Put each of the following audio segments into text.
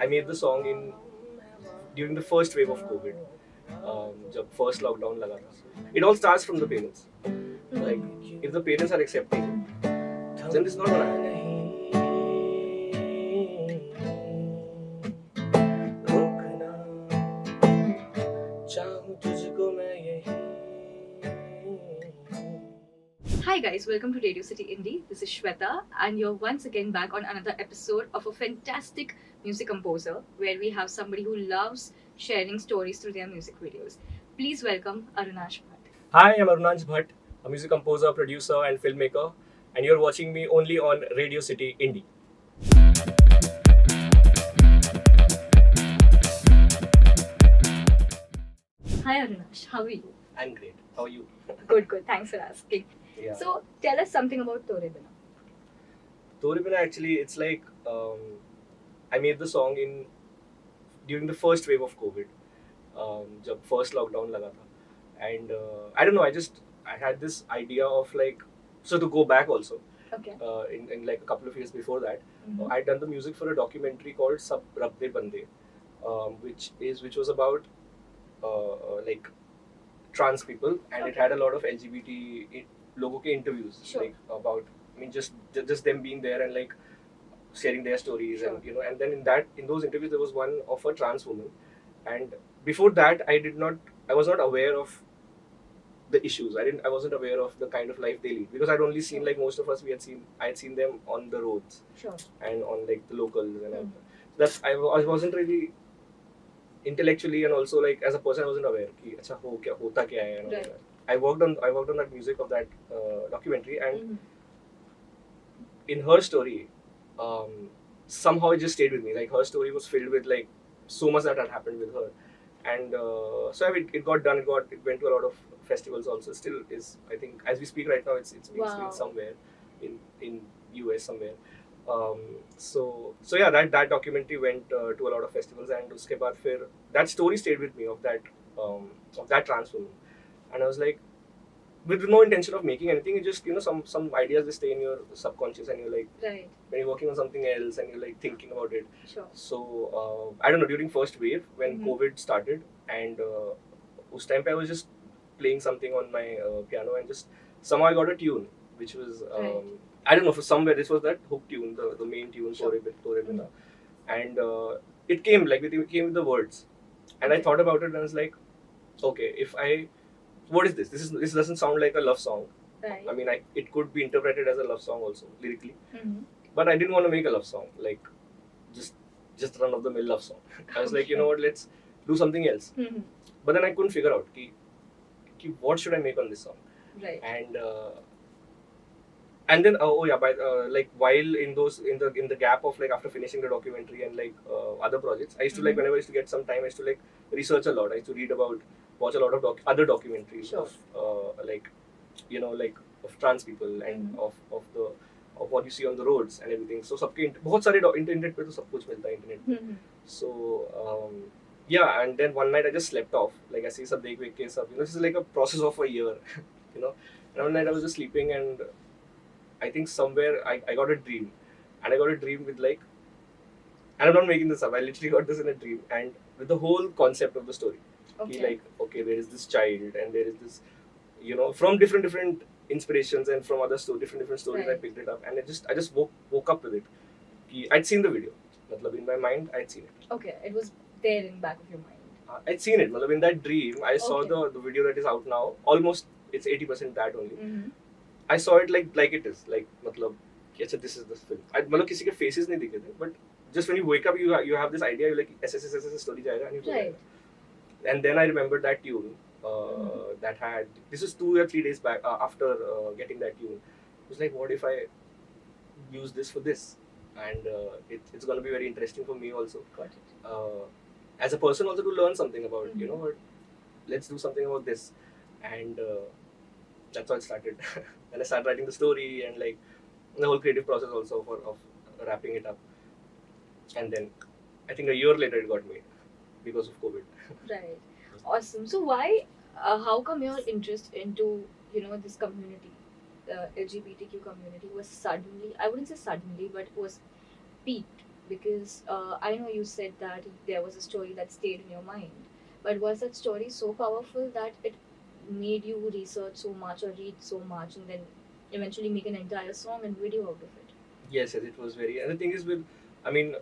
I made the song during the first wave of COVID. जब first lockdown लगा था. It all starts from the parents. Like if the parents are accepting, then it's not gonna happen. चाहूं तुझको मैं यही. Hi guys, welcome to Radio City Indie. This is Shweta, and you're once again back on another episode of a fantastic music composer where we have somebody who loves sharing stories through their music videos. Please welcome Arunansh Bhatt. Hi, I'm Arunansh Bhatt, a music composer, producer, and filmmaker, and you're watching me only on Radio City Indie. Hi Arunansh, how are you? I'm great. How are you? Good. Thanks for asking. Yeah. So tell us something about Tore Bina. Tore Bina, actually, it's like I made the song during the first wave of COVID. जब first lockdown लगा था, and I don't know, I had this idea of like, so to go back also. Okay. In like a couple of years before that, Mhm. I'd done the music for a documentary called Sab Rabde Bande, which was about like trans people, and it had a lot of LGBT logo ke interviews, Sure. like about, I mean, just them being there and like sharing their stories. Sure. And and then in those interviews there was one of a trans woman, and before that I was not aware of the issues. I wasn't aware of the kind of life they lead, because I'd only seen, Sure. like most of us, I had seen them on the roads Sure. and on like the locals and all. Mhm. That's I wasn't really intellectually, and also like as a person I wasn't aware कि अच्छा होता क्या है and all Right. that. I worked on that music of that documentary, and Mhm. in her story, somehow it just stayed with me. Like her story was filled with like so much that had happened with her, and so it got done. It went to a lot of festivals also. Still is, I think, as we speak right now, it's being Wow. screened somewhere in US somewhere. So yeah, that documentary went to a lot of festivals, and uske baad fir that story stayed with me of that trans woman, and I was like, with no intention of making anything, it just, some ideas just stay in your subconscious, and you're like, Right. when you're working on something else and you're like thinking about it. Sure. So I don't know, during first wave when Mhm. COVID started, and us time pe I was just playing something on my piano, and just somehow I got a tune which was Right. I don't know, for somewhere this was that hook tune, the main tune, Sure. Tore Bina. And it came with the words, and I Okay. thought about it, and I was like, okay, what is this? This doesn't sound like a love song. Right. I mean, it could be interpreted as a love song also lyrically, Mhm. but I didn't want to make a love song, like just run of the mill love song. I was like, you know what, let's do something else. Mhm. But then I couldn't figure out ki what should I make on this song. Right. And then oh yeah, by like while in the gap of like after finishing the documentary and like other projects, I used to like, Mhm. whenever I used to get some time, I used to like research a lot. I used to watch a lot of other documentaries Sure. of like, like of trans people, and Mhm. of what you see on the roads and everything. So सबके बहुत सारे internet पे तो सब कुछ मिलता है internet पे. Mhm. So yeah, and then one night I just slept off. Like ऐसे ही सब देख के सब, this is like a process of a year, And one night I was just sleeping, and I think somewhere I got a dream, and I got a dream with like, and I'm not making this up. I literally got this in a dream, and with the whole concept of the story. Okay. Like, okay, there is this child, and there is this, from different inspirations and from other different stories. I Right. picked it up, and I just woke up with it. I'd seen the video. Matlab, in my mind, I'd seen it. Okay. It was there in back of your mind. I'd seen it. Matlab, in that dream, I saw Okay. the video that is out now. Almost, it's 80% that only. Mhm. I saw it like it is, like मतलब कि अच्छा, this is this film. मतलब किसी के faces नहीं दिखे थे, but just when you wake up, you have this idea, you're like ऐसे story जाएगा, and you Right. and then I remembered that tune that had, this was 2 or 3 days back after getting that tune. It was like, what if I use this for this, and it's gonna be very interesting for me also, Got it. as a person also, to learn something about Mhm. what, let's do something about this, and that's how it started. And I started writing the story, and like the whole creative process also of wrapping it up, and then I think a year later it got made because of COVID. Right. Awesome. So why? How come your interest into this community, the LGBTQ community, was suddenly, I wouldn't say suddenly, but was peaked because I know you said that there was a story that stayed in your mind, but was that story so powerful that it made you research so much or read so much and then eventually make an entire song and video out of it? Yes, yes, it was very. And the thing is with, I mean,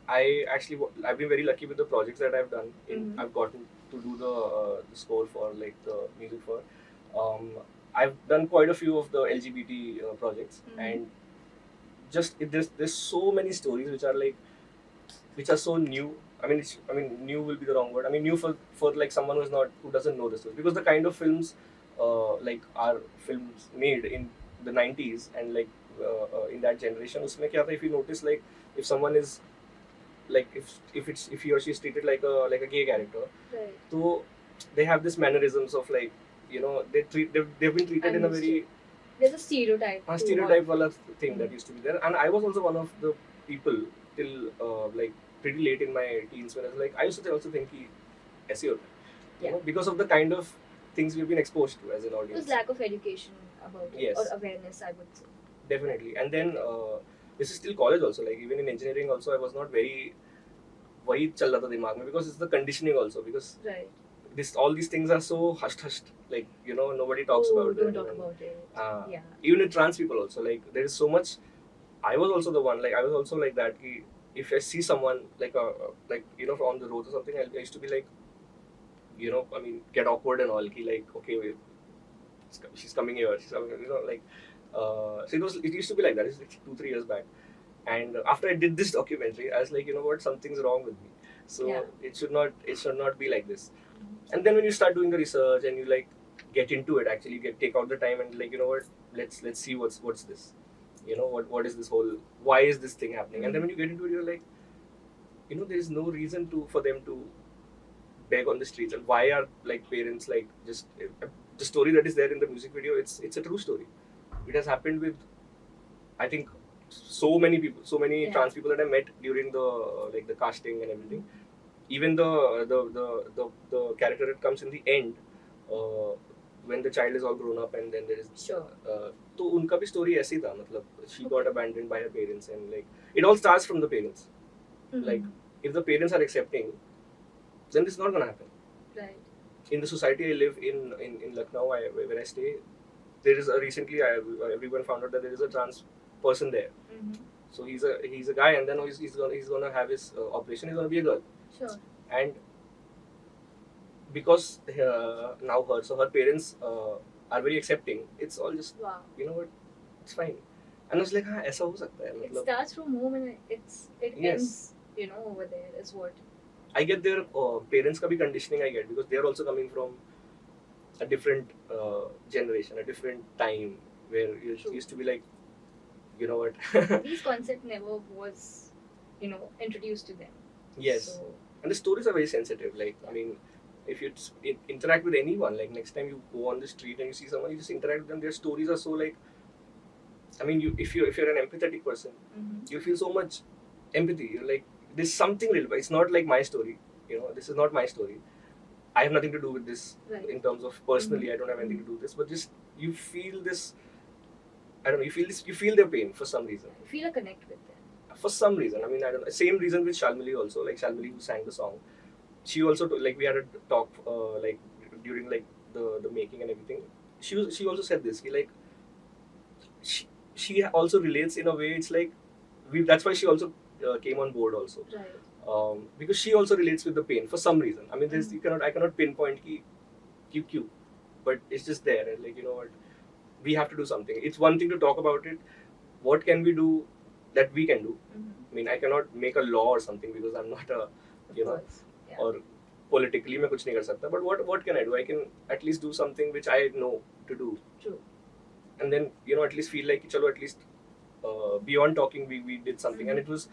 I've been very lucky with the projects that I've done. I've gotten to do the score for like the music for. Um, I've done quite a few of the LGBT projects, and just there's so many stories which are so new. New will be the wrong word. I mean, new for like someone who doesn't know the story, because the kind of films, like are films made in the 90s and like in that generation. उसमें क्या था, if you notice, like if someone is like if he or she is treated like a gay character, Right. so they have this mannerisms of like, they've been treated in a very There's a stereotype. stereotype wala thing that used to be there. And I was also one of the people till like pretty late in my teens, when I was like, I used to also think कि ऐसे होता है, because of the kind of things we've been exposed to as an It audience. was lack of education about it, Yes. or awareness, I would say. Definitely. And then this is still college also, like even in engineering also I was not very वही चल रहा था दिमाग में, because it's the conditioning also, because Right. all these things are so hushed, like nobody talks about it. Don't talk about it. Yeah. Even with trans people also, like there is so much. I was also the one, like I was also like that ki, if I see someone like on the road or something, I used to be like, get awkward and all ki, like, okay, wait, she's coming here, she's coming, like so it used to be like that. It's like 2-3 years back. And after I did this documentary, I was like, you know what, something's wrong with me. So it should not be like this. And then when you start doing the research and you like get into it, actually take out the time and like, you know what, let's see what's this. What is this whole, why is this thing happening? And then when you get into it, you're like, there is no reason for them to beg on the streets. And why are like parents like just the story that is there in the music video, it's a true story. It has happened with, I think, so many people, so many trans people that I met during the the casting and everything. Even the character that comes in the end, when the child is all grown up and then there is तो उनका भी story ऐसे ही था, मतलब she got abandoned by her parents, and like it all starts from the parents. Like if the parents are accepting, then this is not gonna happen. Right. In the society I live in Lucknow, where I stay, there is recently everyone found out that there is a trans person there. So he's a guy, and then he's gonna have his operation. He's gonna be a girl. Sure. And because now her parents are very accepting. It's all just, wow. You know what, it's fine. And I was like, हाँ ऐसा हो सकता है. It starts from home and it ends, over there is what. I get their parents का भी conditioning I get, because they are also coming from a different generation, a different time where you used to be like, you know what. These concept never was, introduced to them. Yes. So, and the stories are very sensitive. Like, I mean, if you interact with anyone, like next time you go on the street and you see someone, you just interact with them. Their stories are so like, I mean, if you're an empathetic person, you feel so much empathy. You're like, there's something real, but it's not like my story. This is not my story. I have nothing to do with this in terms of personally. I don't have anything to do with this, but just you feel this. I don't know. You feel their pain for some reason. You feel a connect with them. For some reason. I mean, I don't know. Same reason with Shalmali also. Like Shalmali, who sang the song. She also like we had a talk like during like the making and everything. She also said this. Like she also relates in a way. It's like that's why she also came on board also. Right. Because she also relates with the pain for some reason. I mean, I cannot pinpoint QQ, but it's just there. And like, you know what, we have to do something. It's one thing to talk about it. What can we do that we can do? I mean, I cannot make a law or something because I'm not a, or politically मैं कुछ नहीं कर सकता. But what can I do? I can at least do something which I know to do. True. And then at least feel like chalo, at least beyond talking we did something. And it was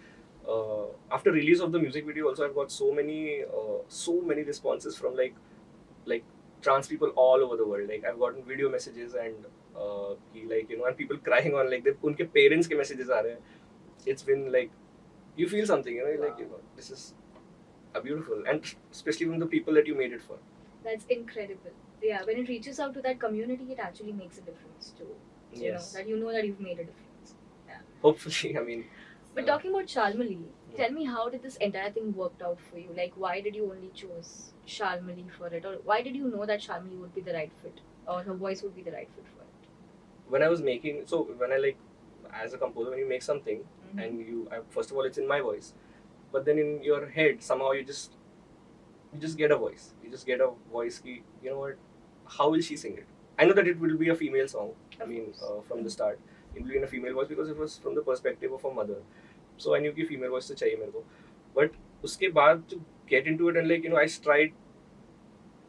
after release of the music video also, I've got so many responses from like trans people all over the world. Like I've gotten video messages and and people crying on like उनके parents के messages आ रहे हैं. It's been like you feel something, wow. Like this is beautiful, and especially from the people that you made it for. That's incredible. Yeah, when it reaches out to that community, it actually makes a difference too. Yes. That that you've made a difference. Yeah. Hopefully, I mean, But talking about Shalmali, tell me, how did this entire thing worked out for you? Like, why did you only choose Shalmali for it, or why did you know that Shalmali would be the right fit, or her voice would be the right fit for it? When I was making, so when I like, as a composer, when you make something and first of all, it's in my voice, but then in your head somehow you just get a voice. You just get a voice. Ki, you know what? How will she sing it? I know that it will be a female song. I mean, from the start, it will be in a female voice because it was from the perspective of a mother. So I knew कि female voice तो चाहिए मेरे को. But उसके बाद to get into it and like I tried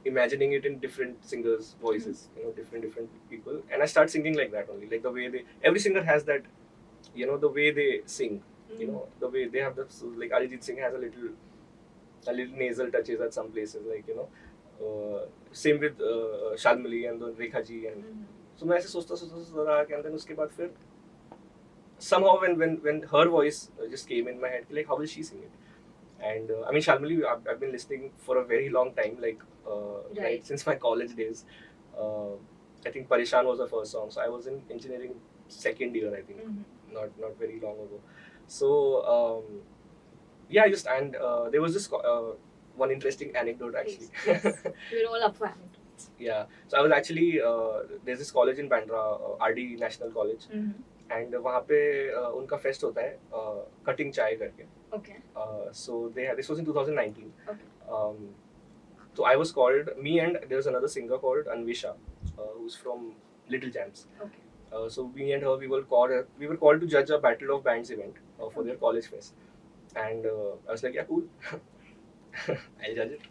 imagining it in different singers' voices, different people, and I start singing like that only, like the way every singer has that, the way they sing, the way they have the, so like Arijit Singh has a little nasal touches at some places, like same with Shalmali and then Rekha ji, and so मैं ऐसे सोचता रहा, and then उसके बाद फिर somehow when her voice just came in my head, like how will she sing it? And I mean, Shalmali, I've been listening for a very long time, like right since my college days. I think Parishan was the first song, so I was in engineering second year, I think, not very long ago. So yeah, just and there was this one interesting anecdote actually. Yes. We're all up for anecdotes. Yeah, so I was actually there's this college in Bandra, RD National College, and वहाँ पे उनका fest होता है cutting चाय करके. Okay. So this was in 2019. Okay. So I was called, me and there was another singer called Anvisha, who's from Little Jams. Okay. So me and her, we were called to judge a Battle of Bands event for their college fest, and I was like, yeah, cool. I'll judge it.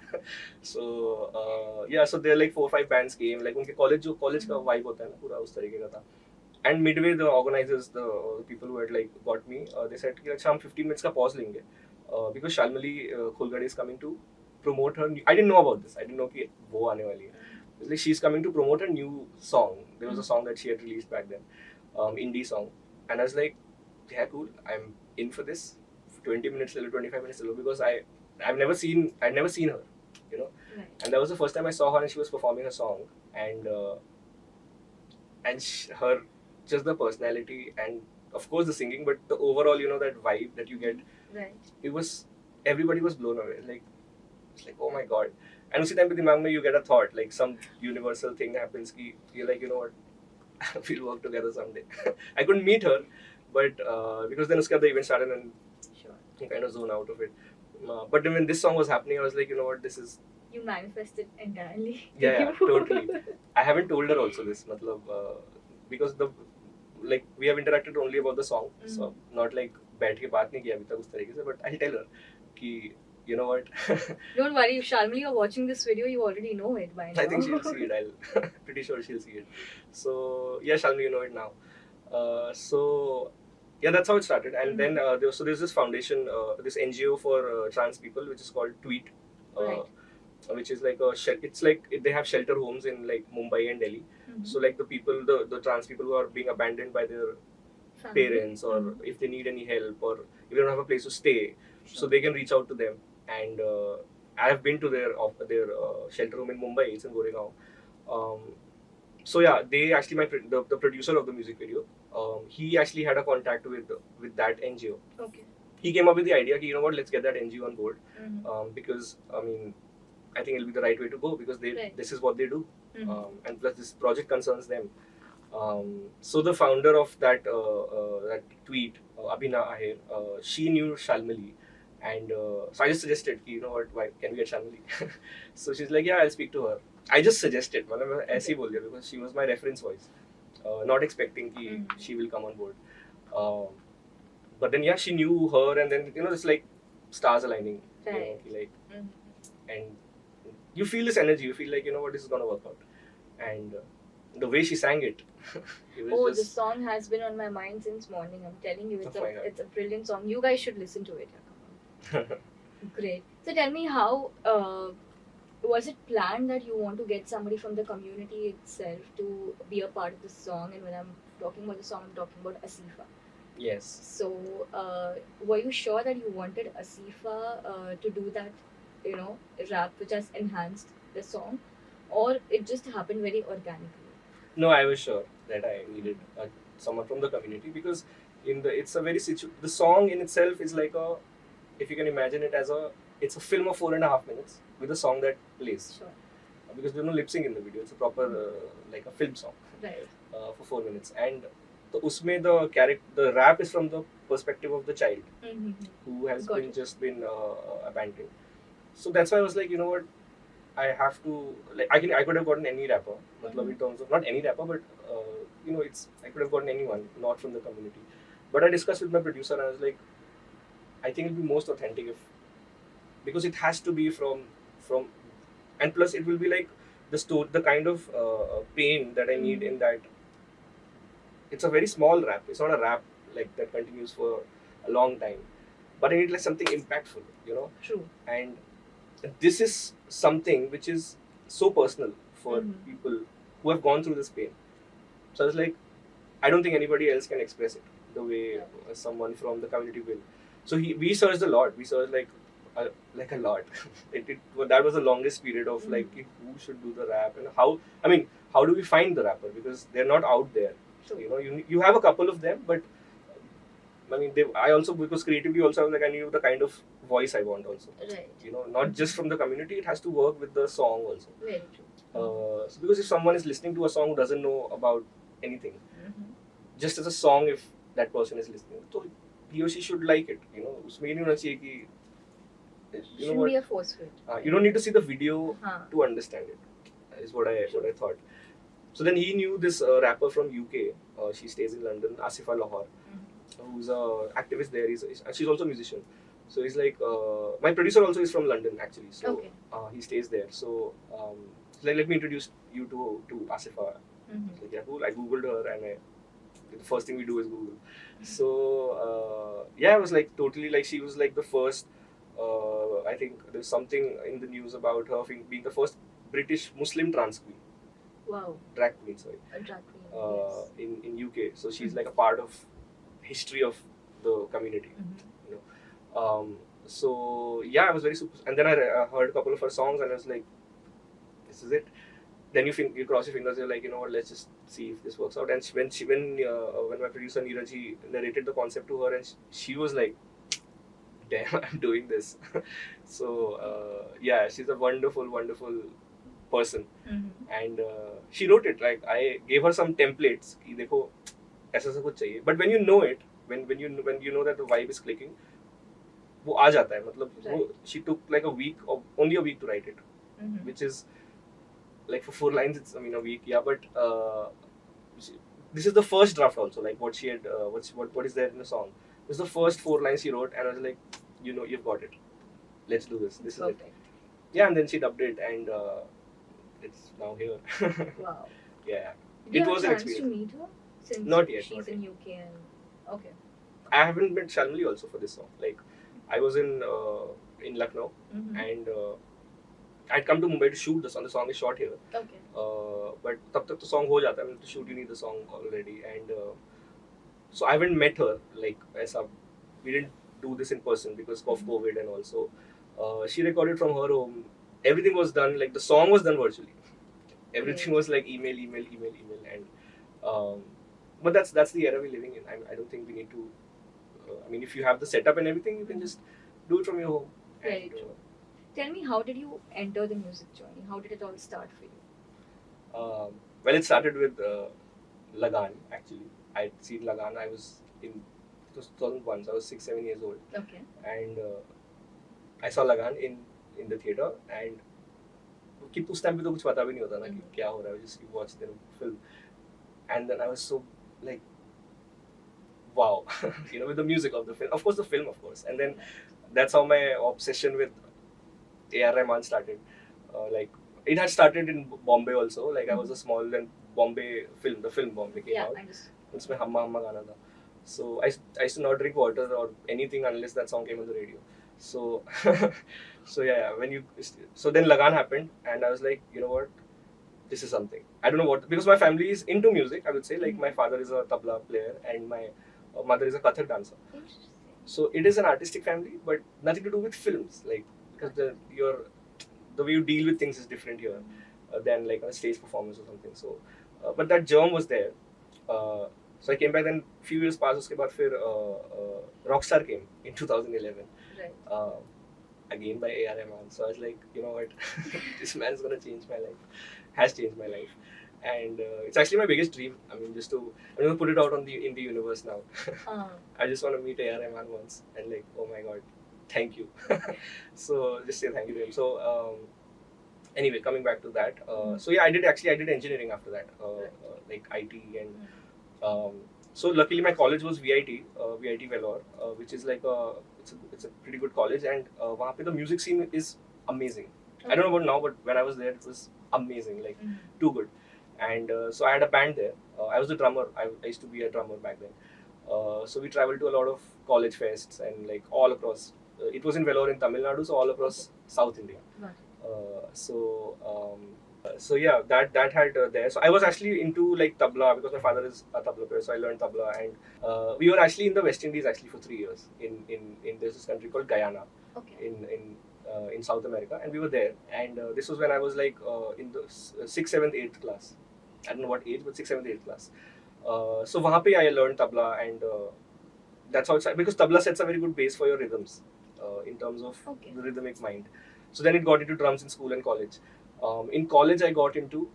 So yeah, so there like 4-5 bands came, like उनके college का vibe होता है ना पूरा उस तरीके का था. And midway, the organizers, the people who had like got me, they said कि अच्छा हम 15 minutes का pause लेंगे, because Shalmali Kholgade is coming to promote her. I didn't know about this. I didn't know कि वो आने वाली है. Like she's coming to promote her new song. There was a song that she had released back then, indie song, and I was like, yeah, cool. I'm in for this. 20 minutes till 25 minutes till, because I'd never seen her, Right. and that was the first time I saw her and she was performing a song, and her, just the personality and of course the singing, but the overall, that vibe that you get, Right. it was, everybody was blown away. Like, it's like, oh my god. And usi time pe dimag mein you get a thought, like some universal thing happens ki you're like, you know what, we'll work together someday. I couldn't meet her, but because then uska the event started and Sure. I kind of zone out of it. But then when this song was happening, I was like, you know what, this is, You manifested entirely. yeah, totally. I haven't told her also this, because like we have interacted only about the song, so not like बैठ के बात नहीं किया अभी तक उस तरीके से, but I'll tell her कि you know what. Don't worry, if Shalmali you're watching this video, you already know it by now. I think she'll see it. I'll pretty sure she'll see it. So yeah, Shalmali, you know it now. So yeah, that's how it started. And then there's this foundation, this NGO for trans people, which is called Tweet, Right. which is like it's like they have shelter homes in like Mumbai and Delhi. So like the people, the trans people who are being abandoned by their Family. parents, or if they need any help, or if they don't have a place to stay, so they can reach out to them. And I have been to their shelter home in Mumbai. It's in Goregaon. So yeah, they actually the producer of the music video, he actually had a contact with that NGO. Okay. He came up with the idea, you know what, let's get that NGO on board, because I mean, I think it'll be the right way to go, because Right. this is what they do, and plus this project concerns them. So the founder of that tweet, Abhina Ahir, she knew Shalmali, and so I just suggested, you know what, why can we get Shalmali? So she's like, yeah, I'll speak to her. I just suggested, मतलब ऐसे ही बोल दिया, because she was my reference voice, not expecting कि she will come on board. But then yeah, she knew her, and then it's like stars aligning, Right. like, and you feel this energy. You feel like, you know what, this is gonna work out, and the way she sang it, it was The just, song has been on my mind since morning. I'm telling you, Oh my God. it's a brilliant song. You guys should listen to it. Great. So tell me, how was it planned that you want to get somebody from the community itself to be a part of the song? And when I'm talking about the song, I'm talking about Asifa. yes. So were you sure that you wanted Asifa to do that, rap which has enhanced the song, or it just happened very organically? No, I was sure that I needed someone from the community, because it's a very the song in itself is like a, if you can imagine it as a, it's a film of 4.5 minutes with a song that plays. Sure. Because there's no lip sync in the video. It's a proper like a film song. Right. For 4 minutes, and so usme the rap is from the perspective of the child who has Got been it. just been abandoned. So that's why I was like, you know what, I have to, like, I could have gotten any rapper, in terms of not any rapper, but I could have gotten anyone not from the community. But I discussed with my producer and I was like, I think it'll be most authentic if, because it has to be from, and plus it will be like the kind of pain that I need in that. It's a very small rap. It's not a rap like that continues for a long time, but I need like something impactful, True. And this is something which is so personal for people who have gone through this pain. So I was like, I don't think anybody else can express it the way someone from the community will. So we searched a lot. We searched like a lot. That was the longest period of like who should do the rap and how. I mean, how do we find the rapper, because they're not out there. True. You have a couple of them, but I mean, I also, because creatively also I was like, I knew the kind of voice I want also. Right. Not just from the community, it has to work with the song also. Very true. So because if someone is listening to a song who doesn't know about anything, just as a song, if that person is listening, so he or she should like it. उसमें ये नहीं होना चाहिए कि, Shouldn't be a force fit. You don't need to see the video to understand it. Is what I thought. So then he knew this rapper from UK. She stays in London, Asifa Lahore, who's a activist there. She's also a musician. So he's like, my producer also is from London actually. So he stays there. So let me introduce you to Asifa. Like, yeah, cool. I googled her, and the first thing we do is Google. So I was like totally like, she was like the first. I think there's something in the news about her being the first British Muslim trans queen. Wow. Drag queen, sorry. A drag queen. In UK. So she's like a part of history of the community. So I was very super. And then I heard a couple of her songs, and I was like, this is it. Then you cross your fingers. You're like, you know what? Let's just see if this works out. And when my producer Neeraj narrated the concept to her, and she was like, damn, I'm doing this. So she's a wonderful, wonderful person. And she wrote it. Like, I gave her some templates. कि देखो ऐसा कुछ चाहिए. But when you know it, when you know that the vibe is clicking, वो आ जाता है. मतलब she took like only a week to write it, which is like for 4 lines. It's a week, but this is the first draft also. Like what she had, what is there in the song. This is the first 4 lines she wrote, and I was like, you've got it. Let's do this. This is it. Yeah, and then she dubbed it, and it's now here. Wow. Yeah. Did It was an you have a chance to experience. meet her? Since Not yet, she's not in UK and okay. I haven't met Shalmali also for this song. Like, I was in Lucknow, and I'd come to Mumbai to shoot the song. The song is shot here. Okay. But तब तक the song हो जाता है. I mean, to shoot you need the song already, and so I haven't met her. Like, ऐसा, we didn't do this in person because of COVID, and also she recorded from her home. Everything was done, like the song was done virtually. Everything was like email, and but that's the era we're living in. I don't think we need to. If you have the setup and everything, you can just do it from your home. Very true. Tell me, how did you enter the music journey? How did it all start for you? Well, it started with Lagan, actually. I'd seen Lagan. It was 2001, so I was 6-7 years old. Okay. And I saw Lagan in the theater, and कि उस time पे तो कुछ पता भी नहीं होता ना कि क्या हो रहा है. Just you watch the film, and then I was so like, wow, with the music of the film. Of course, the film, of course. And then that's how my obsession with A.R. Rahman started. Like, it had started in Bombay also. Like, I was a small then Bombay film. The film Bombay came out. उसमें Hamma Hamma गाना था. So I used to not drink water or anything unless that song came on the radio. So so then Lagan happened, and I was like, you know what, this is something. I don't know what, because my family is into music. I would say, like, my father is a tabla player and my mother is a Kathak dancer. So it is an artistic family, but nothing to do with films. Like, because the way you deal with things is different here than like on a stage performance or something. So, but that germ was there. So I came back, then few years passed. उसके बाद फिर Rockstar came in 2011. Right. Again by A.R. Rahman. So I was like, you know what, this man's gonna change my life. Has changed my life, and it's actually my biggest dream. I mean, I'm gonna put it out in the universe now. I just want to meet A.R. Rahman once, and like, oh my god, thank you. So just say thank you to him. So anyway, coming back to that. So yeah, I did engineering after that, like IT and. So luckily my college was VIT, VIT Vellore, which is like it's a pretty good college, and वहाँ पे the music scene is amazing. I don't know about now, but when I was there, it was amazing, like too good. And so I had a band there. I was a drummer. I used to be a drummer back then. So we traveled to a lot of college fests and like all across. It was in Vellore in Tamil Nadu, so all across South India. So yeah, that had there. So I was actually into like tabla because my father is a tabla player, so I learned tabla, and we were actually in the West Indies actually for 3 years in this country called Guyana, in South America, and we were there. And this was when I was like in the 6th, 7th, 8th class. I don't know what age, but 6th, 7th, 8th class. So वहाँ पे I learned tabla, and that's how it's because tabla sets a very good base for your rhythms in terms of the rhythmic mind. So then it got into drums in school and college. In college, I got into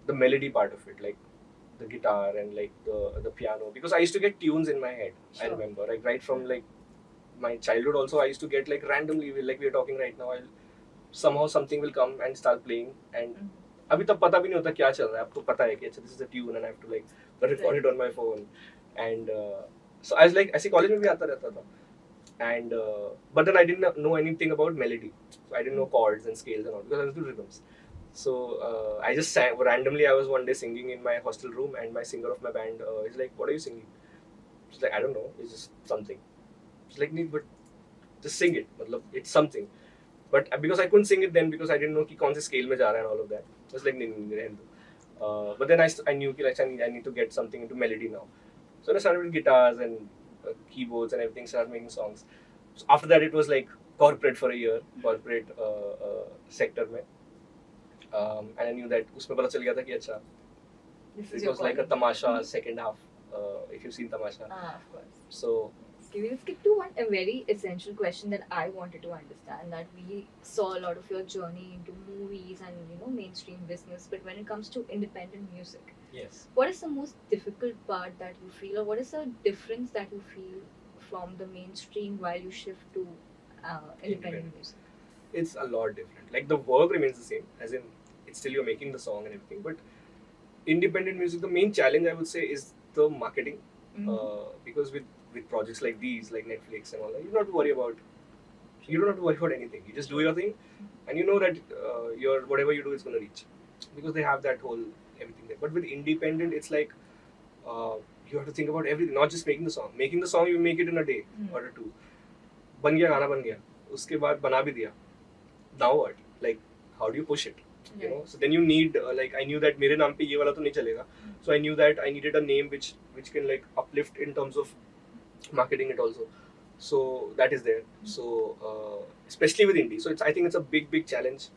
the melody part of it, like the guitar and like the piano, because I used to get tunes in my head. Sure. I remember, like right from like my childhood. Also, I used to get like randomly, like we are talking right now, somehow something will come and start playing, and अभी तब पता भी नहीं होता क्या चल रहा है. आपको पता है कि अच्छा this is a tune and I have to like record it on my phone, and so I was like ऐसे college में भी आता रहता था. And but then I didn't know anything about melody. So I didn't know chords and scales and all because I was doing rhythms. So I just sang randomly. I was one day singing in my hostel room, and my singer of my band is like, "What are you singing?" She's like, "I don't know. It's just something." She's like, "Nee, but just sing it. Matlab, it's something." But because I couldn't sing it then because I didn't know कि कौन से scale में जा रहा है and all of that. I was like, "नहीं, रहने दो." But then I knew कि like I need to get something into melody now. So I started with guitars and keyboards and everything, started making songs. So after that, it was like corporate for a year, corporate sector में. And I knew that उसमें पता चल गया था कि अच्छा, it was like a tamasha second half. If you've seen Tamasha. Of course. So. Okay, we'll skip to a very essential question that I wanted to understand. That we saw a lot of your journey into movies and mainstream business, but when it comes to independent music, yes, what is the most difficult part that you feel, or what is the difference that you feel from the mainstream while you shift to independent music? It's a lot different. Like the work remains the same, as in it's still you're making the song and everything, but independent music, the main challenge I would say is the marketing, because with projects like these, like Netflix and all that, you don't have to worry about anything. You just do your thing, and you know that your whatever you do is gonna reach, because they have that whole everything there. But with independent, it's like you have to think about everything, not just making the song. Making the song, you make it in a day or two. बन गया गाना बन गया, उसके बाद बना भी दिया. Now what? Like, how do you push it? You know, so then you need like I knew that मेरे नाम पे ये वाला तो नहीं चलेगा, so I knew that I needed a name which can like uplift in terms of marketing it also. So that is there. So especially with indie, so I think it's a big challenge.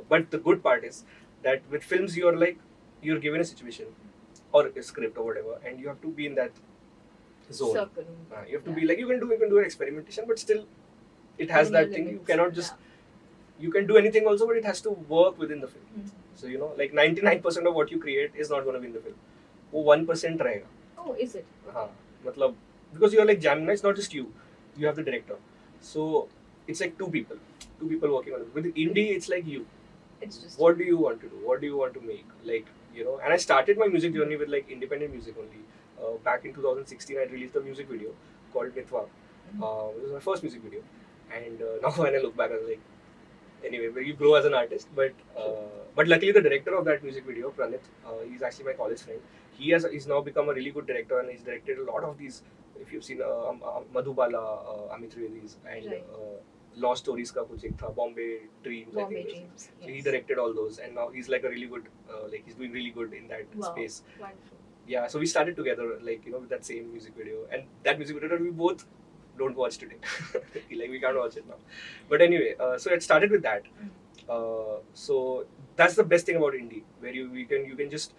But the good part is that with films you're given a situation or a script or whatever, and you have to be in that zone. You have to be like you can do an experimentation, but still it has that thing. You cannot just you can do anything also, but it has to work within the film. So like 99% of what you create is not going to be in the film. वो 1% रहेगा. Oh, is it? हाँ, मतलब because you are like jamming, it's not just you have the director, so it's like two people working on it. With indie, it's like it's just what do you want to do, what do you want to make, like and I started my music journey with like independent music only. Back in 2016 I released a music video called Nitwa. It was my first music video, and now when I look back I was like, anyway, you grow as an artist, but luckily the director of that music video, Pranit, he's actually my college friend. He's now become a really good director, and he's directed a lot of these. If you've seen Madhubala, Amit Trivedi's, and Lost Stories का कुछ एक था, Bombay Dreams. Yes. So he directed all those, and now he's like a really good, like he's doing really good in that space. Wonderful. Yeah, so we started together, like with that same music video, and that music video that we both don't watch today. Like we can't watch it now. But anyway, so it started with that. So that's the best thing about indie, where you can just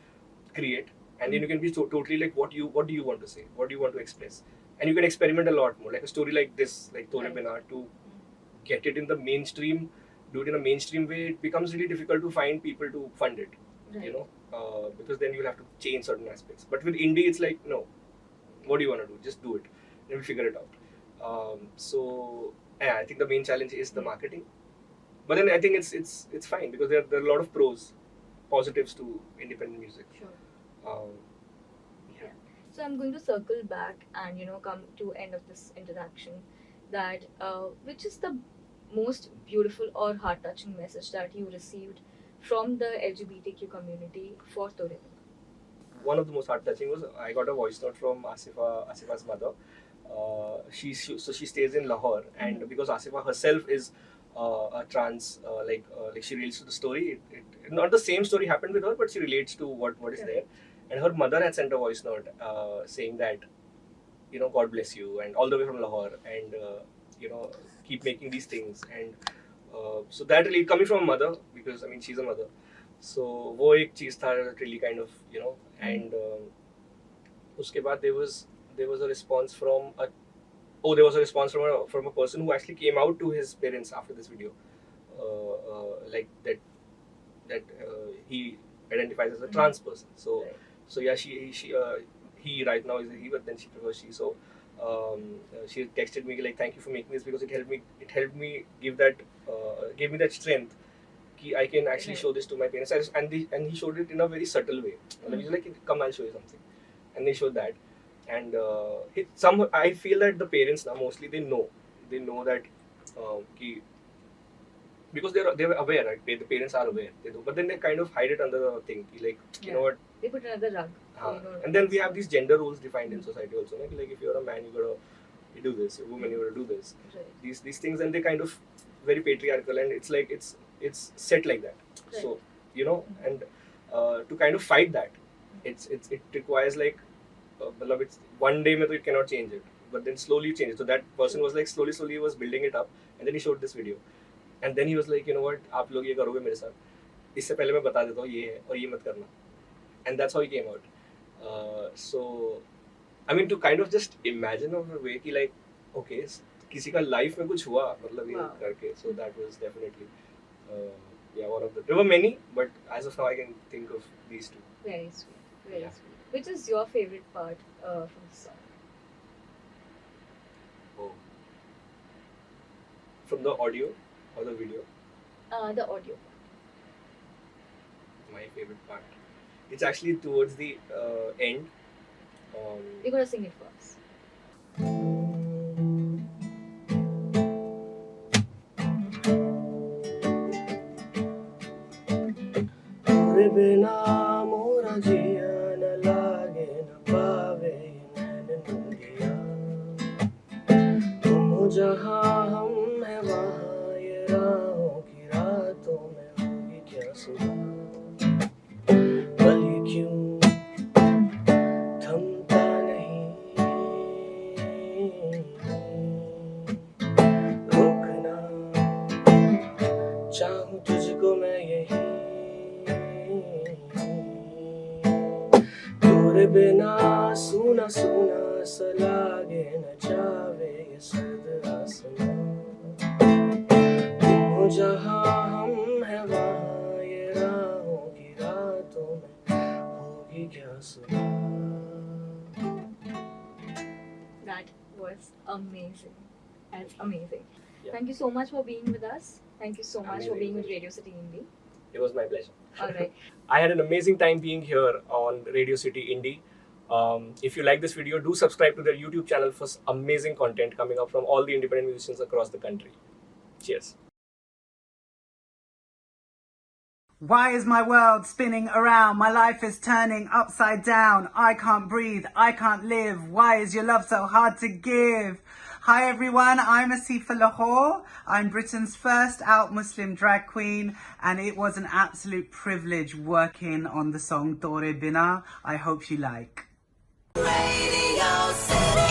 create, and then you can be totally like what do you want to say, what do you want to express, and you can experiment a lot more. Like a story like this, like Tore Bina, to get it in the mainstream, do it in a mainstream way, it becomes really difficult to find people to fund it. You know, because then you'll have to change certain aspects. But with indie, it's like, no, what do you want to do? Just do it, and we'll figure it out. So yeah, I think the main challenge is the marketing. But then I think it's fine because there are a lot of pros, positives to independent music. Sure. Um, yeah. So I'm going to circle back and come to end of this interaction. That which is the most beautiful or heart touching message that you received from the LGBTQ community for Tore Bina? One of the most heart touching was I got a voice note from Asifa's mother. So she stays in Lahore, and because Asifa herself is a trans, like she relates to the story. Not the same story happened with her, but she relates to what is there. And her mother had sent a voice note saying that, God bless you, and all the way from Lahore, and keep making these things. And so that really coming from a mother, because I mean she's a mother. So वो एक चीज था really kind of and उसके बाद there was a response from a person who actually came out to his parents after this video, like that he identifies as a trans person. So yeah, he right now is a he, but then she prefers she. So she texted me like, thank you for making this, because it helped me gave me that strength. I can actually show this to my parents, and he showed it in a very subtle way. And he's like, come, I'll show you something, and they showed that. And I feel that the parents now mostly they know that because they're aware, right? The parents are aware, they do, but then they kind of hide it under the thing. Like, you know what? They put another rug. And then we have these gender roles defined in society also. Like if you're a man, you do this. You're a woman, you gotta do this. Right. These things, and they kind of very patriarchal, and it's like it's set like that. Right. So and to kind of fight that, it requires like, it's one day it cannot change it, but then slowly change it. So that person was like slowly he was building it up, and then he showed this video, and then he was like, you know what, आप लोग ये करोगे मेरे साथ, इससे पहले मैं बता देता हूँ ये है और ये मत करना, and that's how he came out. So I mean, to kind of just imagine of a way कि like, okay, किसी का life में कुछ हुआ मतलब ये करके, so that was definitely one of the, there were many, but as of now I can think of these two. Very sweet, very sweet. Which is your favorite part from the song? Oh. From the audio or the video? The audio. My favorite part. It's actually towards the end. You're gonna sing it for us. Tore bina mora jiya na lage na paave nain nundiya, tum ho jahan hum hai wahan ye raahon ki raaton mein hogi kya subah, pal ye kyun thamta nahi, rokna chahun tujhko main yahi, तोरे बिना सूना सूना सा लागे न जावे ये सर्द आसमां, तुम हो जहाँ हम हैं वहाँ ये राहों की रातों में होगी क्या सुबह. That was amazing. That's amazing. Yeah. Thank you so much for being with us. Thank you so much for being with Radio City Indie. It was my pleasure. All right. I had an amazing time being here on Radio City Indie. If you like this video, do subscribe to their YouTube channel for amazing content coming up from all the independent musicians across the country. Cheers. Why is my world spinning around? My life is turning upside down. I can't breathe. I can't live. Why is your love so hard to give? Hi everyone, I'm Asifa Lahore. I'm Britain's first out Muslim drag queen, and it was an absolute privilege working on the song Tore Bina. I hope you like. Radio City.